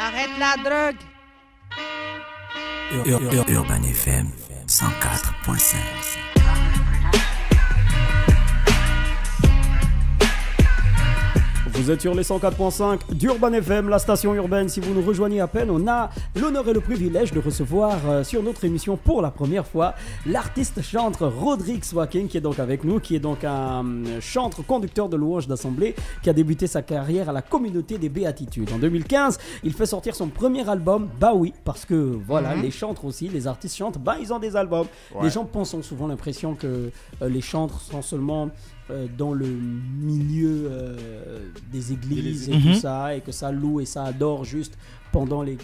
Arrête la drogue. Urban FM 104.5. Vous êtes sur les 104.5 d'Urban FM, la station urbaine. Si vous nous rejoignez à peine, on a l'honneur et le privilège de recevoir sur notre émission pour la première fois l'artiste chantre Rodrigue Swaking, qui est donc avec nous, qui est donc un chantre conducteur de louanges d'assemblée, qui a débuté sa carrière à la communauté des Béatitudes. En 2015, il fait sortir son premier album, bah oui, parce que voilà, les chantres aussi, les artistes chantent, bah ils ont des albums. Ouais. Les gens ont souvent l'impression que les chantres sont seulement dans le milieu des églises et tout ça, et que ça loue et ça adore juste pendant les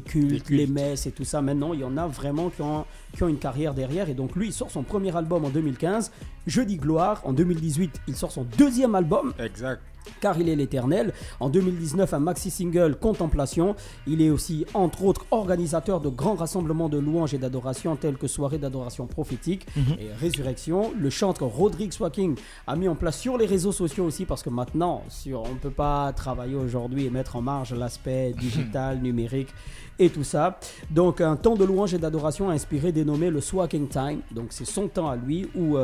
cultes, les messes et tout ça. Maintenant, il y en a vraiment qui ont une carrière derrière. Et donc lui, il sort son premier album en 2015, Jeudi Gloire. En 2018, il sort son deuxième album. Exact. Car il est l'éternel. En 2019, un maxi-single, Contemplation. Il est aussi, entre autres, organisateur de grands rassemblements de louanges et d'adoration tels que Soirée d'adoration prophétique et Résurrection. Le chantre Rodrigue Swaking a mis en place sur les réseaux sociaux aussi, parce que maintenant, on ne peut pas travailler aujourd'hui et mettre en marge l'aspect digital, numérique et tout ça. Donc, un temps de louange et d'adoration inspiré, dénommé le Swaking Time. Donc, c'est son temps à lui où,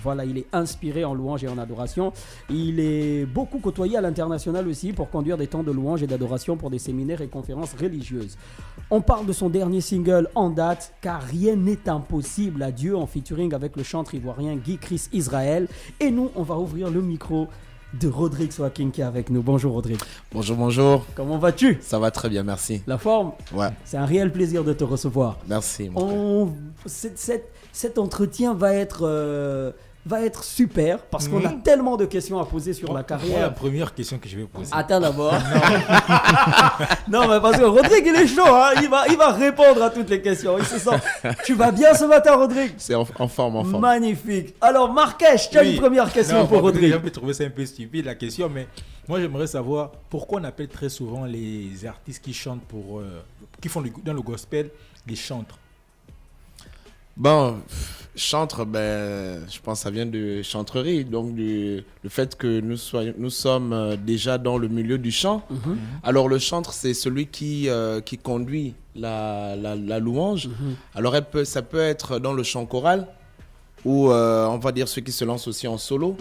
voilà, il est inspiré en louange et en adoration. Il est beaucoup côtoyé à l'international aussi pour conduire des temps de louange et d'adoration pour des séminaires et conférences religieuses. On parle de son dernier single en date, car rien n'est impossible à Dieu, en featuring avec le chantre ivoirien Guy Chris Israël. Et nous, on va ouvrir le micro de Rodrigue Swaking qui est avec nous. Bonjour Rodrigue. Bonjour, bonjour. Comment vas-tu? Ça va très bien, merci. La forme? Ouais. C'est un réel plaisir de te recevoir. Merci. Cet entretien va être super parce qu'on a tellement de questions à poser sur la carrière. La première question que je vais poser. Attends d'abord. Non, mais parce que Rodrigue, il est chaud, hein. Il va répondre à toutes les questions. Il se sent. Tu vas bien ce matin, Rodrigue? C'est en forme. Magnifique. Alors, Marrakech, tu as une première question pour Rodrigue. Je peux trouver ça un peu stupide la question, mais moi j'aimerais savoir pourquoi on appelle très souvent les artistes qui chantent qui font dans le gospel des chantres. Bon, chantre, je pense que ça vient de chantrerie, donc le fait que nous sommes déjà dans le milieu du chant. Alors le chantre, c'est celui qui conduit la louange. Alors ça peut être dans le chant choral, ou on va dire ceux qui se lancent aussi en solo.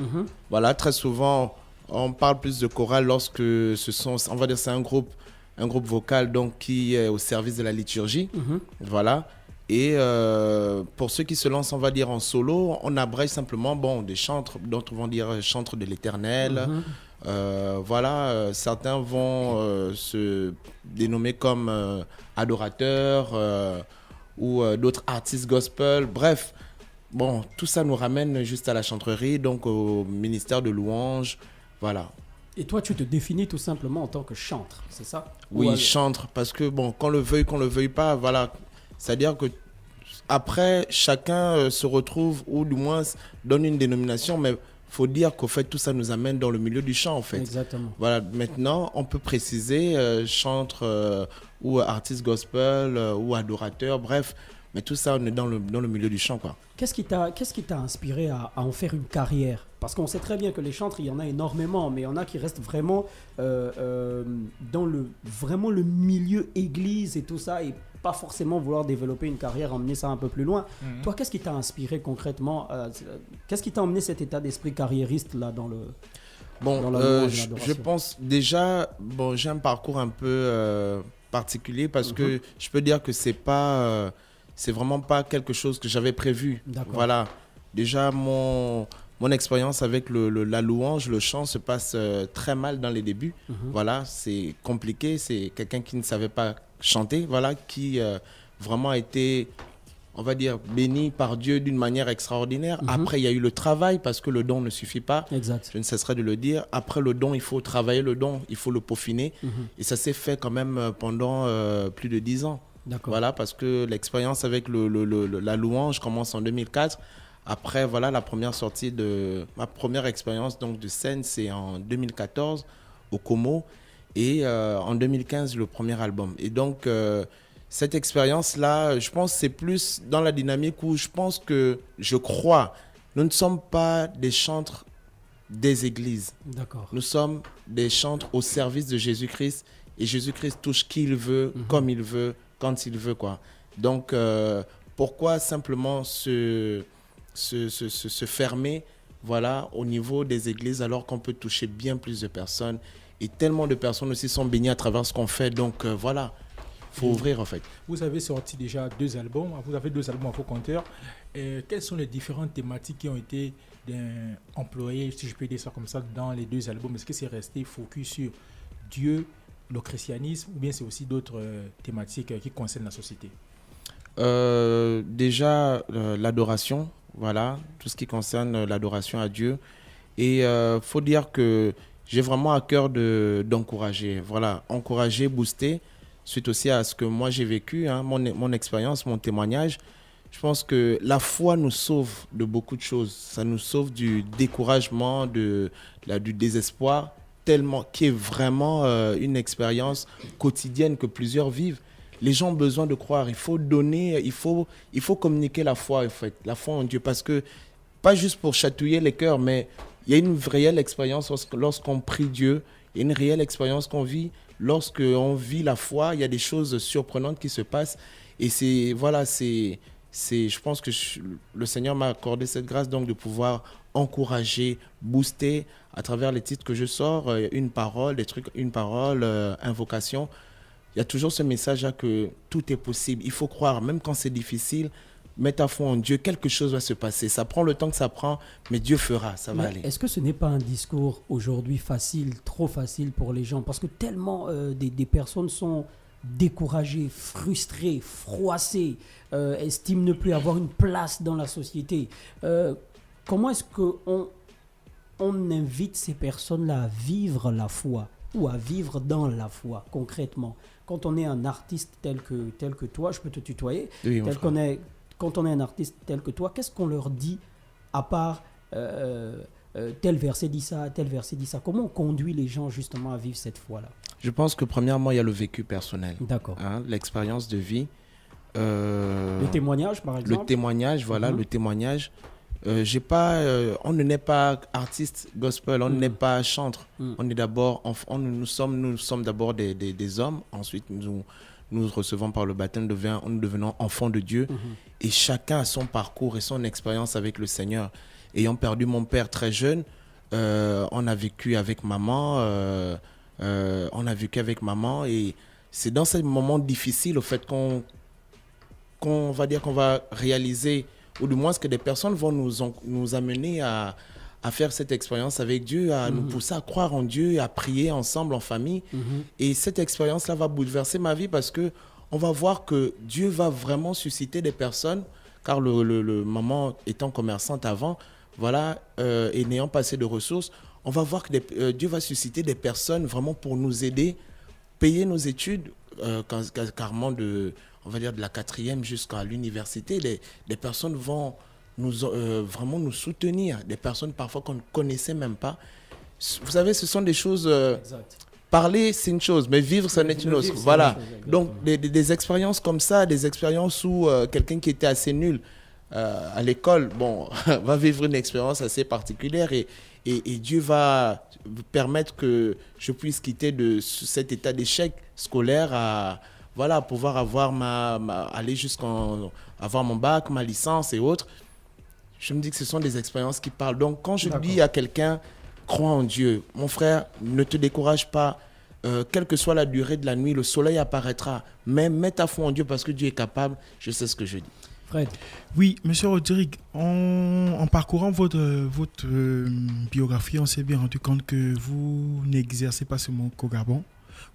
Voilà, très souvent, on parle plus de chorale lorsque on va dire c'est un groupe vocal donc qui est au service de la liturgie. Voilà. Et pour ceux qui se lancent, on va dire en solo, on abrège simplement des chantres, d'autres vont dire chantres de l'éternel. Voilà, certains vont se dénommer comme adorateurs ou d'autres artistes gospel. Bref, tout ça nous ramène juste à la chantrerie, donc au ministère de louange. Voilà. Et toi, tu te définis tout simplement en tant que chantre, c'est ça? Oui, chantre, parce que qu'on le veuille pas, voilà. C'est-à-dire que après, chacun se retrouve ou du moins donne une dénomination, mais il faut dire qu'au fait, tout ça nous amène dans le milieu du chant, en fait. Exactement. Voilà, maintenant, on peut préciser chantre ou artiste gospel ou adorateur, bref, mais tout ça, on est dans le milieu du chant, quoi. Qu'est-ce qui t'a inspiré à en faire une carrière? Parce qu'on sait très bien que les chantres, il y en a énormément, mais il y en a qui restent vraiment dans le milieu église et tout ça, et pas forcément vouloir développer une carrière, emmener ça un peu plus loin. Toi, qu'est-ce qui t'a inspiré concrètement? Qu'est-ce qui t'a emmené cet état d'esprit carriériste là dans le je pense déjà, j'ai un parcours un peu particulier parce que je peux dire que c'est vraiment pas quelque chose que j'avais prévu. D'accord. Voilà. Déjà, mon expérience avec la louange, le chant se passe très mal dans les débuts. Voilà, c'est compliqué. C'est quelqu'un qui ne savait pas chanter, voilà, qui vraiment a été, on va dire, béni par Dieu d'une manière extraordinaire. Après, il y a eu le travail parce que le don ne suffit pas. Exact. Je ne cesserai de le dire. Après le don, il faut travailler le don, il faut le peaufiner. Et ça s'est fait quand même pendant plus de 10 ans. D'accord. Voilà, parce que l'expérience avec la louange commence en 2004. Après, voilà, ma première expérience donc, de scène, c'est en 2014 au Como. Et en 2015, le premier album. Et donc, cette expérience-là, je pense que c'est plus dans la dynamique où je crois, nous ne sommes pas des chantres des églises. D'accord. Nous sommes des chantres au service de Jésus-Christ Et Jésus-Christ touche qui il veut, comme il veut, quand il veut, quoi. Donc, pourquoi simplement se fermer, voilà, au niveau des églises, alors qu'on peut toucher bien plus de personnes. Et tellement de personnes aussi sont bénies à travers ce qu'on fait. Donc, voilà, il faut ouvrir, en fait. Vous avez sorti déjà 2 albums. Vous avez 2 albums à vos compteurs. Quelles sont les différentes thématiques qui ont été employées, si je peux dire ça comme ça, dans les 2 albums? Est-ce que c'est resté focus sur Dieu, le christianisme, ou bien c'est aussi d'autres thématiques qui concernent la société? Déjà, l'adoration, voilà, tout ce qui concerne l'adoration à Dieu. Et faut dire que j'ai vraiment à cœur d'encourager, voilà, encourager, booster, suite aussi à ce que moi j'ai vécu, hein, mon expérience, mon témoignage. Je pense que la foi nous sauve de beaucoup de choses. Ça nous sauve du découragement, du désespoir, tellement, qui est vraiment une expérience quotidienne que plusieurs vivent. Les gens ont besoin de croire. Il faut donner, il faut communiquer la foi, en fait, la foi en Dieu. Parce que, pas juste pour chatouiller les cœurs, mais il y a une réelle expérience lorsqu'on prie Dieu. Il y a une réelle expérience qu'on vit. Lorsqu'on vit la foi, il y a des choses surprenantes qui se passent. Et je pense que le Seigneur m'a accordé cette grâce donc de pouvoir encourager, booster à travers les titres que je sors, une parole, invocation. Il y a toujours ce message-là que tout est possible. Il faut croire, même quand c'est difficile, mets ta foi en Dieu, quelque chose va se passer. Ça prend le temps que ça prend, mais Dieu fera, ça va aller. Est-ce que ce n'est pas un discours aujourd'hui facile, trop facile pour les gens? Parce que tellement des personnes sont découragées, frustrées, froissées, estiment ne plus avoir une place dans la société. Comment est-ce qu'on invite ces personnes-là à vivre la foi ou à vivre dans la foi, concrètement? Quand on est un artiste tel que toi, je peux te tutoyer, oui, quand on est un artiste tel que toi, qu'est-ce qu'on leur dit à part tel verset dit ça, tel verset dit ça? Comment on conduit les gens justement à vivre cette foi-là? Je pense que premièrement, il y a le vécu personnel. D'accord. Hein, l'expérience de vie. Le témoignage, par exemple? Le témoignage, voilà, le témoignage. On ne naît pas artiste gospel, on ne naît pas chantre. On est d'abord, nous sommes d'abord des hommes. Ensuite, nous recevons par le baptême, nous devenons enfants de Dieu. Et chacun a son parcours et son expérience avec le Seigneur. Ayant perdu mon père très jeune, on a vécu avec maman. Et c'est dans ces moments difficiles, au fait, qu'on va réaliser, ou du moins que des personnes vont nous amener à faire cette expérience avec Dieu, à nous pousser à croire en Dieu, à prier ensemble en famille. Et cette expérience-là va bouleverser ma vie parce qu'on va voir que Dieu va vraiment susciter des personnes, car le maman étant commerçante avant, voilà, et n'ayant pas assez de ressources, on va voir que Dieu va susciter des personnes vraiment pour nous aider, payer nos études, carrément on va dire de la 4e jusqu'à l'université. Les personnes vont vraiment nous soutenir, des personnes parfois qu'on ne connaissait même pas. Vous savez, ce sont des choses... parler, c'est une chose, mais vivre, ça n'est une autre. Voilà. Donc, des expériences comme ça, des expériences où quelqu'un qui était assez nul à l'école, va vivre une expérience assez particulière et Dieu va permettre que je puisse quitter de cet état d'échec scolaire à pouvoir aller jusqu'à avoir mon bac, ma licence et autres. Je me dis que ce sont des expériences qui parlent. Donc, quand je dis à quelqu'un, crois en Dieu, mon frère, ne te décourage pas. Quelle que soit la durée de la nuit, le soleil apparaîtra. Mais mets ta foi en Dieu parce que Dieu est capable. Je sais ce que je dis. Fred. Oui, monsieur Rodrigue, en parcourant votre biographie, on s'est bien rendu compte que vous n'exercez pas seulement qu'au Gabon.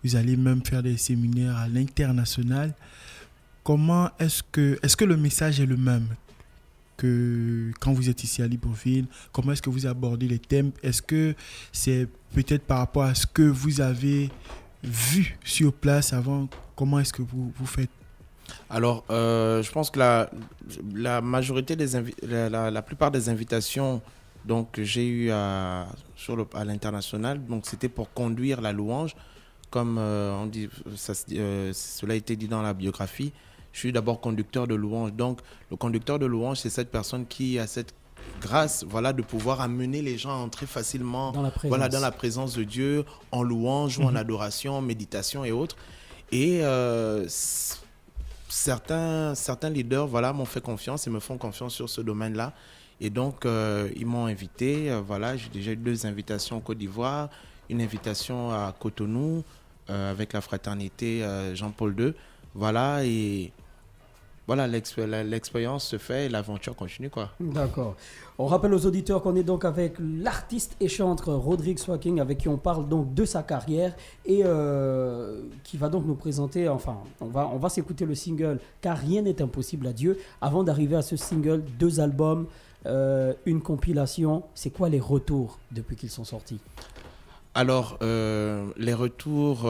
Vous allez même faire des séminaires à l'international. Comment est-ce que le message est le même que quand vous êtes ici à Libreville? Comment est-ce que vous abordez les thèmes? Est-ce que c'est peut-être par rapport à ce que vous avez vu sur place avant? Comment est-ce que vous faites? Alors, je pense que la majorité la plupart des invitations donc, que j'ai eues à l'international, donc c'était pour conduire la louange. Comme on dit, cela a été dit dans la biographie, je suis d'abord conducteur de louange. Donc, le conducteur de louange, c'est cette personne qui a cette grâce, voilà, de pouvoir amener les gens à entrer facilement Dans la présence. voilà, dans la présence de Dieu, en louange ou en adoration, en méditation et autres. Et certains leaders voilà, m'ont fait confiance et me font confiance sur ce domaine-là. Et donc, ils m'ont invité. Voilà, j'ai déjà eu 2 invitations en Côte d'Ivoire, une invitation à Cotonou avec la fraternité Jean-Paul II. Voilà, et voilà, l'expérience se fait et l'aventure continue, quoi. D'accord. On rappelle aux auditeurs qu'on est donc avec l'artiste et chanteur Rodrigue Swaking, avec qui on parle donc de sa carrière et qui va donc nous présenter, enfin, on va s'écouter le single « Car rien n'est impossible à Dieu ». Avant d'arriver à ce single, 2 albums, une compilation. C'est quoi les retours depuis qu'ils sont sortis? Alors, les retours,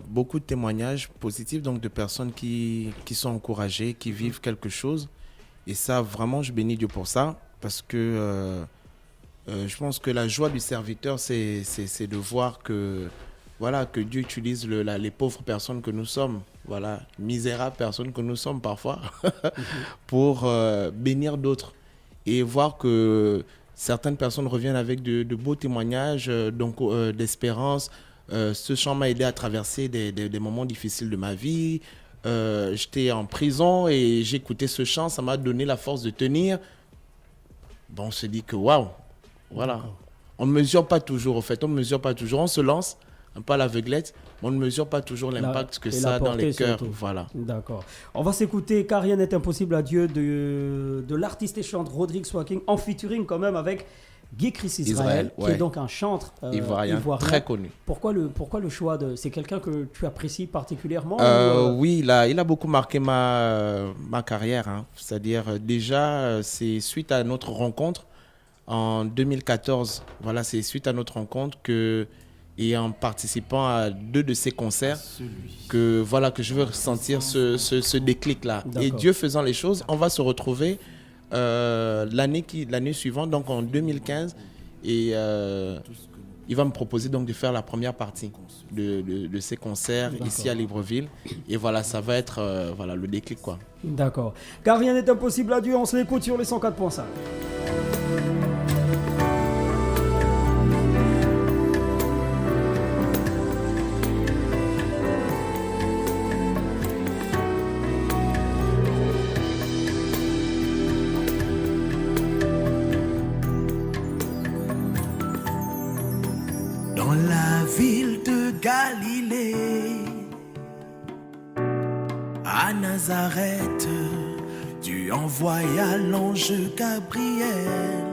beaucoup de témoignages positifs, donc de personnes qui sont encouragées, qui vivent quelque chose. Et ça, vraiment, je bénis Dieu pour ça, parce que je pense que la joie du serviteur, c'est de voir que, voilà, que Dieu utilise les pauvres personnes que nous sommes, voilà, misérables personnes que nous sommes parfois, pour bénir d'autres. Et voir que certaines personnes reviennent avec de beaux témoignages d'espérance. Ce chant m'a aidé à traverser des moments difficiles de ma vie. J'étais en prison et j'écoutais ce chant. Ça m'a donné la force de tenir. Bon, on se dit que waouh, voilà. On ne mesure pas toujours, en fait. On ne mesure pas toujours. On se lance un peu à l'aveuglette, mais on ne mesure pas toujours l'impact que ça a dans les cœurs. Voilà. D'accord. On va s'écouter « Car rien n'est impossible à Dieu » de l'artiste et chanteur Rodrigue Swaking, en featuring quand même avec Guy Chris Israël, qui est donc un chanteur ivoirien très connu. Pourquoi le choix de... C'est quelqu'un que tu apprécies particulièrement Oui, il a beaucoup marqué ma carrière. Hein. C'est-à-dire, déjà, c'est suite à notre rencontre en 2014. Voilà, c'est suite à notre rencontre et en participant à 2 de ses concerts que je veux ressentir ce déclic-là. Et Dieu faisant les choses, on va se retrouver l'année suivante, donc en 2015, et il va me proposer donc de faire la première partie de ces concerts ici à Libreville. Et voilà, ça va être le déclic, quoi. D'accord. Car rien n'est impossible à Dieu, on se l'écoute sur les 104.5. Dans la ville de Galilée, à Nazareth, Dieu envoya l'ange Gabriel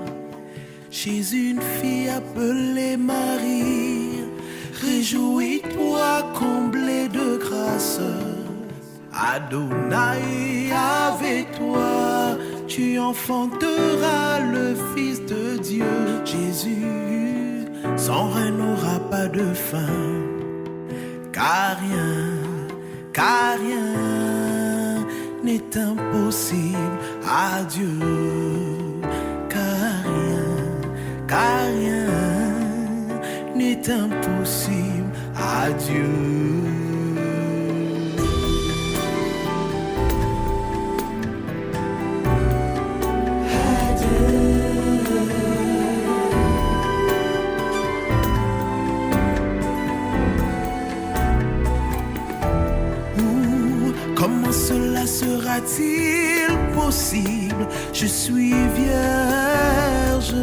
chez une fille appelée Marie. Réjouis-toi, comblée de grâce, Adonai avec toi. Tu enfanteras le Fils de Dieu, Jésus. Son règne n'aura pas de fin, car rien n'est impossible à Dieu. Car rien n'est impossible à Dieu. Comment cela sera-t-il possible? Je suis vierge.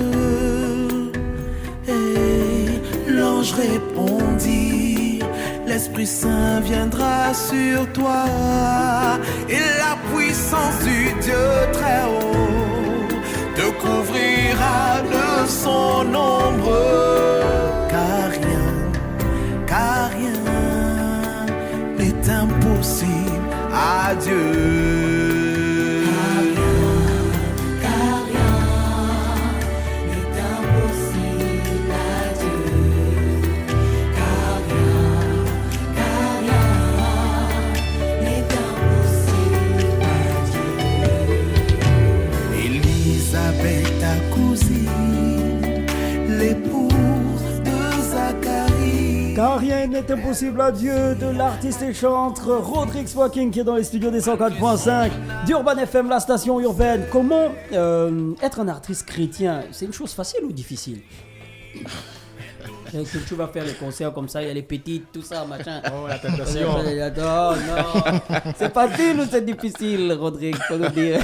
Et l'ange répondit, l'Esprit Saint viendra sur toi, et la puissance du Dieu très haut te couvrira de son ombre. Car rien n'est impossible à Dieu. Car rien n'est impossible à Dieu. Car rien n'est impossible à Dieu. Élisabeth, ta cousine, l'épouse de Zacharie. Car rien n'est n'est impossible à Dieu de l'artiste et chantre Rodrix Walking qui est dans les studios des 104.5 d'Urban FM, la station urbaine. Comment être un artiste chrétien, c'est une chose facile ou difficile? Que tu vas faire les concerts comme ça, il y a les petites, tout ça, machin. Oh, la tentation. Non, c'est facile ou c'est difficile, Rodrix, faut nous dire.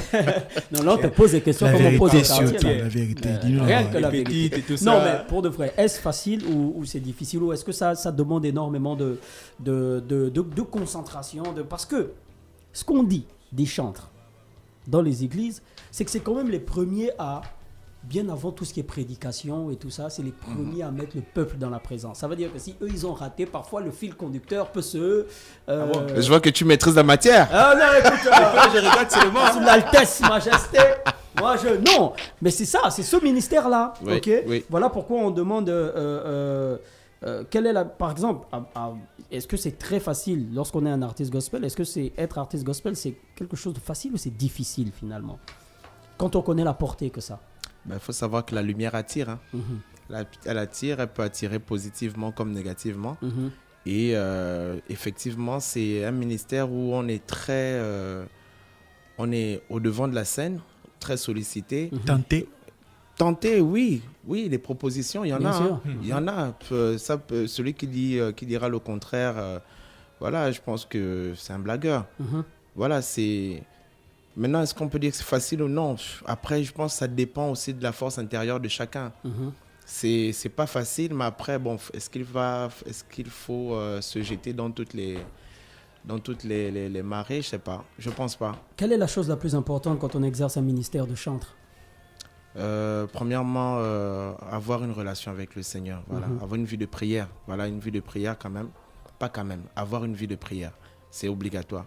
Non, on te pose des questions La comme on pose des vérité, quartiers. surtout, la vérité. Dis-nous Rien la que la Les vérité. petites et tout Non, ça. mais pour de vrai, est-ce facile ou c'est difficile ou est-ce que ça demande énormément de concentration parce que ce qu'on dit des chantres dans les églises, c'est que c'est quand même les premiers à, bien avant tout ce qui est prédication et tout ça, c'est les premiers à mettre le peuple dans la présence. Ça veut dire que si eux, ils ont raté, parfois le fil conducteur peut se... Je vois que tu maîtrises la matière. Ah non, écoute, Je regrette seulement. sous l'altesse, majesté. Moi, non, mais c'est ça, c'est ce ministère-là. Oui, Ok. oui. Voilà pourquoi on demande quelle est la. Par exemple, est-ce que c'est très facile lorsqu'on est un artiste gospel? Est-ce que c'est être artiste gospel, c'est quelque chose de facile ou c'est difficile finalement? Quand on connaît la portée que ça. Il faut savoir que la lumière attire. Hein. Elle attire, elle peut attirer positivement comme négativement. Et effectivement, c'est un ministère où on est très... on est au devant de la scène, très sollicité. Tenter, oui, les propositions, il y en Bien a. sûr. Hein. Il y en a. Celui qui dira le contraire, voilà, je pense que c'est un blagueur. Voilà, c'est... Maintenant, est-ce qu'on peut dire que c'est facile ou non? Après, je pense que ça dépend aussi de la force intérieure de chacun. C'est pas facile, mais après, bon, est-ce qu'il faut se jeter dans toutes les marées? Je sais pas. Je pense pas. Quelle est la chose la plus importante quand on exerce un ministère de chantre? Premièrement, avoir une relation avec le Seigneur. Voilà. Avoir une vie de prière. Voilà, une vie de prière quand même. Pas quand même. Avoir une vie de prière. C'est obligatoire.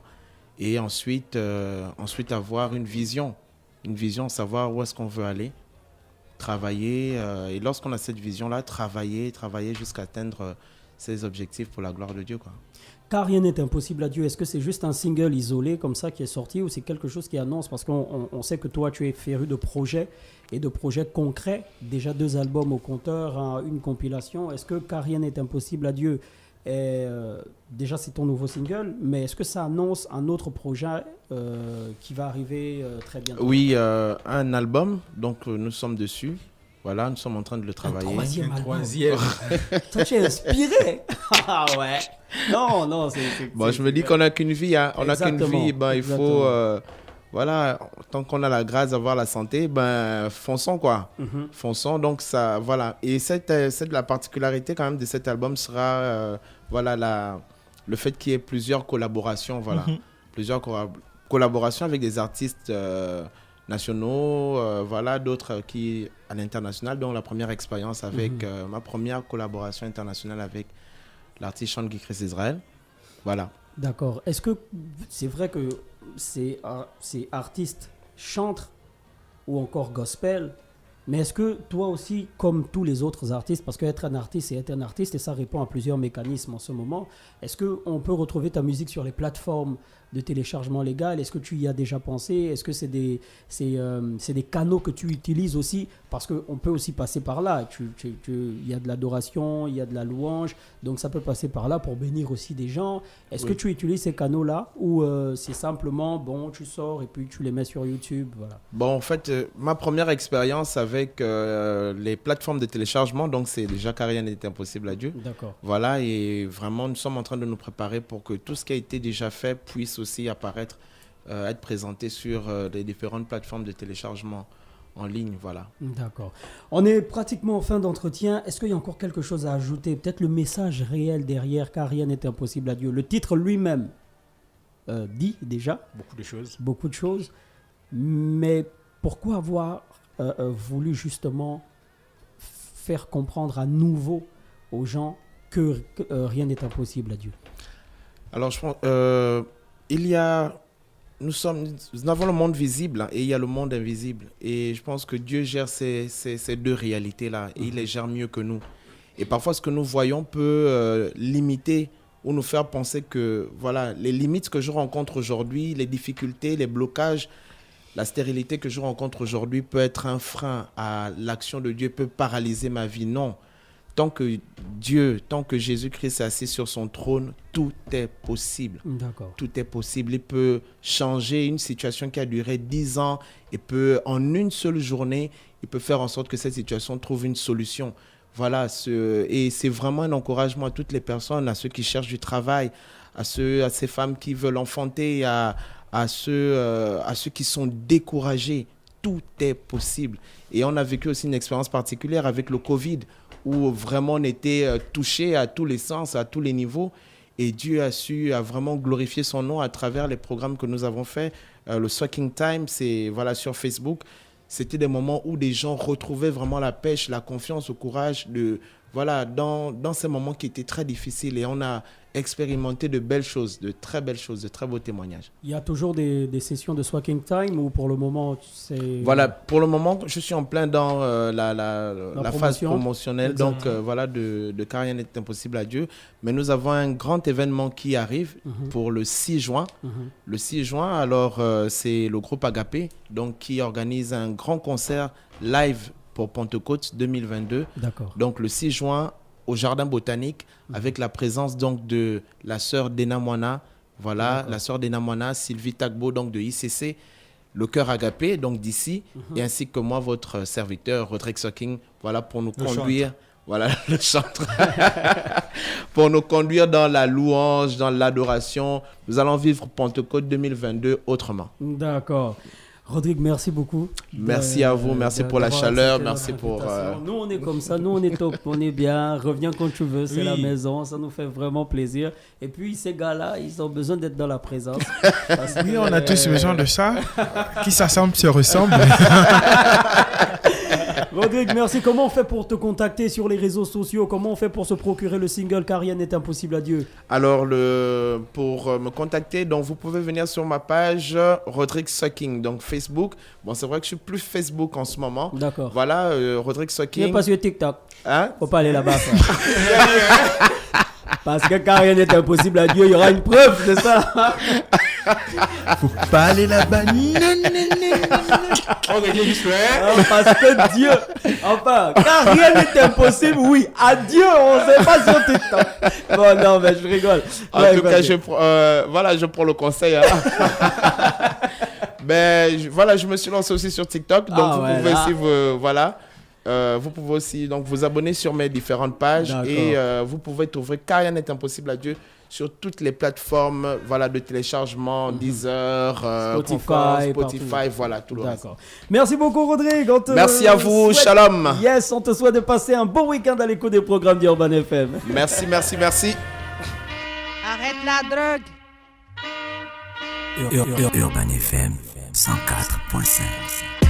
Et ensuite avoir une vision, savoir où est-ce qu'on veut aller, travailler. Et lorsqu'on a cette vision-là, travailler jusqu'à atteindre ses objectifs pour la gloire de Dieu, quoi. Car rien n'est impossible à Dieu. Est-ce que c'est juste un single isolé comme ça qui est sorti ou c'est quelque chose qui annonce? Parce qu'on sait que toi, tu es féru de projets et de projets concrets. Déjà 2 albums au compteur, une compilation. Est-ce que Car rien n'est impossible à Dieu déjà, c'est ton nouveau single, mais est-ce que ça annonce un autre projet qui va arriver très bientôt? Oui, un album, donc nous sommes dessus. Voilà, nous sommes en train de le travailler. Un Un troisième album. troisième. Toi, tu es inspiré. Ah ouais. Non, Bon, je me dis qu'on n'a qu'une vie. Hein. On n'a qu'une Exactement, vie. Ben, il exactement. faut... voilà, tant qu'on a la grâce d'avoir la santé, ben, fonçons, quoi. Fonçons, donc ça... Voilà. Et la particularité, quand même, de cet album sera... voilà, le fait qu'il y ait plusieurs collaborations. Voilà. Plusieurs collaborations avec des artistes nationaux, voilà, d'autres qui à l'international. Donc, la première expérience avec... ma première collaboration internationale avec l'artiste Chant Guy Christ Israël. Voilà. D'accord. Est-ce que c'est vrai que c'est artiste, chantre ou encore gospel, mais est-ce que toi aussi, comme tous les autres artistes, parce qu'être un artiste, c'est être un artiste et ça répond à plusieurs mécanismes en ce moment, est-ce qu'on peut retrouver ta musique sur les plateformes de téléchargement légal? Est-ce que tu y as déjà pensé? Est-ce que c'est des canaux que tu utilises aussi? Parce qu'on peut aussi passer par là. Il y a de l'adoration, il y a de la louange, donc ça peut passer par là pour bénir aussi des gens. Est-ce que tu utilises ces canaux-là ou c'est simplement, bon, tu sors et puis tu les mets sur YouTube, voilà. Bon, en fait, ma première expérience avec les plateformes de téléchargement, donc c'est déjà Car rien n'est impossible à Dieu. D'accord. Voilà, et vraiment, nous sommes en train de nous préparer pour que tout ce qui a été déjà fait puisse aussi apparaître, être présenté sur les différentes plateformes de téléchargement en ligne, voilà. D'accord. On est pratiquement en fin d'entretien. Est-ce qu'il y a encore quelque chose à ajouter? Peut-être le message réel derrière, car rien n'est impossible à Dieu. Le titre lui-même dit déjà beaucoup de choses. Mais pourquoi avoir voulu justement faire comprendre à nouveau aux gens que rien n'est impossible à Dieu? Alors, je pense, nous avons le monde visible, hein, et il y a le monde invisible. Et je pense que Dieu gère ces deux réalités-là. Et il les gère mieux que nous. Et parfois, ce que nous voyons peut limiter ou nous faire penser que voilà, les limites que je rencontre aujourd'hui, les difficultés, les blocages, la stérilité que je rencontre aujourd'hui peut être un frein à l'action de Dieu, peut paralyser ma vie. Non. tant que Dieu, tant que Jésus-Christ est assis sur son trône, tout est possible. D'accord. Tout est possible. Il peut changer une situation qui a duré 10 ans et peut, en une seule journée, il peut faire en sorte que cette situation trouve une solution. Voilà, et c'est vraiment un encouragement à toutes les personnes, à ceux qui cherchent du travail, à ces femmes qui veulent enfanter, à ceux qui sont découragés. Tout est possible. Et on a vécu aussi une expérience particulière avec le Covid, où vraiment on était touché à tous les sens, à tous les niveaux. Et Dieu a vraiment glorifié son nom à travers les programmes que nous avons faits. Le Soaking Time, c'est sur Facebook. C'était des moments où des gens retrouvaient vraiment la pêche, la confiance, le courage dans ces moments qui étaient très difficiles. Et on a expérimenté de belles choses, de très belles choses, de très beaux témoignages. Il y a toujours des sessions de Soaking Time ou pour le moment, c'est... Voilà, pour le moment, je suis en plein dans la phase promotionnelle. Exactement. Donc, de car rien n'est impossible à Dieu. Mais nous avons un grand événement qui arrive pour le 6 juin. Le 6 juin, alors, c'est le groupe Agapé donc, qui organise un grand concert live pour Pentecôte 2022. D'accord. Donc, le 6 juin, au Jardin Botanique, avec la présence donc de la sœur Dena Moana, la sœur Dena Moana, Sylvie Tagbo, donc de ICC, le Cœur Agapé, donc d'ici, et ainsi que moi, votre serviteur, Rodrigue Soaking, pour nous conduire, le chantre, pour nous conduire dans la louange, dans l'adoration. Nous allons vivre Pentecôte 2022 autrement. D'accord. Rodrigue, merci beaucoup. Merci à vous, merci pour la chaleur, merci pour... Nous, on est comme ça, nous, on est top, on est bien. Reviens quand tu veux, c'est la maison, ça nous fait vraiment plaisir. Et puis, ces gars-là, ils ont besoin d'être dans la présence. Oui, on a tous besoin de ça. Qui s'assemble se ressemble. Rodrigue, merci. Comment on fait pour te contacter sur les réseaux sociaux? Comment on fait pour se procurer le single Car rien n'est impossible à Dieu? Alors, pour me contacter, donc vous pouvez venir sur ma page Rodrigue Soaking, donc Facebook. Bon, c'est vrai que je suis plus Facebook en ce moment. D'accord. Voilà, Rodrigue Soaking. Il n'est pas sur TikTok. Hein? Faut pas aller là-bas. Ça. Parce que car rien n'est impossible à Dieu, il y aura une preuve de ça. Faut pas aller là-bas. Parce que Dieu, enfin, car rien n'est impossible, oui. À Dieu, on ne sait pas sur TikTok. Bon, non, mais je rigole. En tout cas, je prends le conseil. Hein. Je me suis lancé aussi sur TikTok. Donc, vous pouvez aussi donc, vous abonner sur mes différentes pages. D'accord. Et vous pouvez trouver Car rien n'est impossible à Dieu sur toutes les plateformes de téléchargement, Deezer, Spotify, tout le reste. D'accord. Merci beaucoup, Rodrigue. Merci à vous, shalom. Yes, on te souhaite de passer un bon week-end à l'écoute des programmes d'Urban FM. Merci. Arrête la drogue. Urban FM 104.5.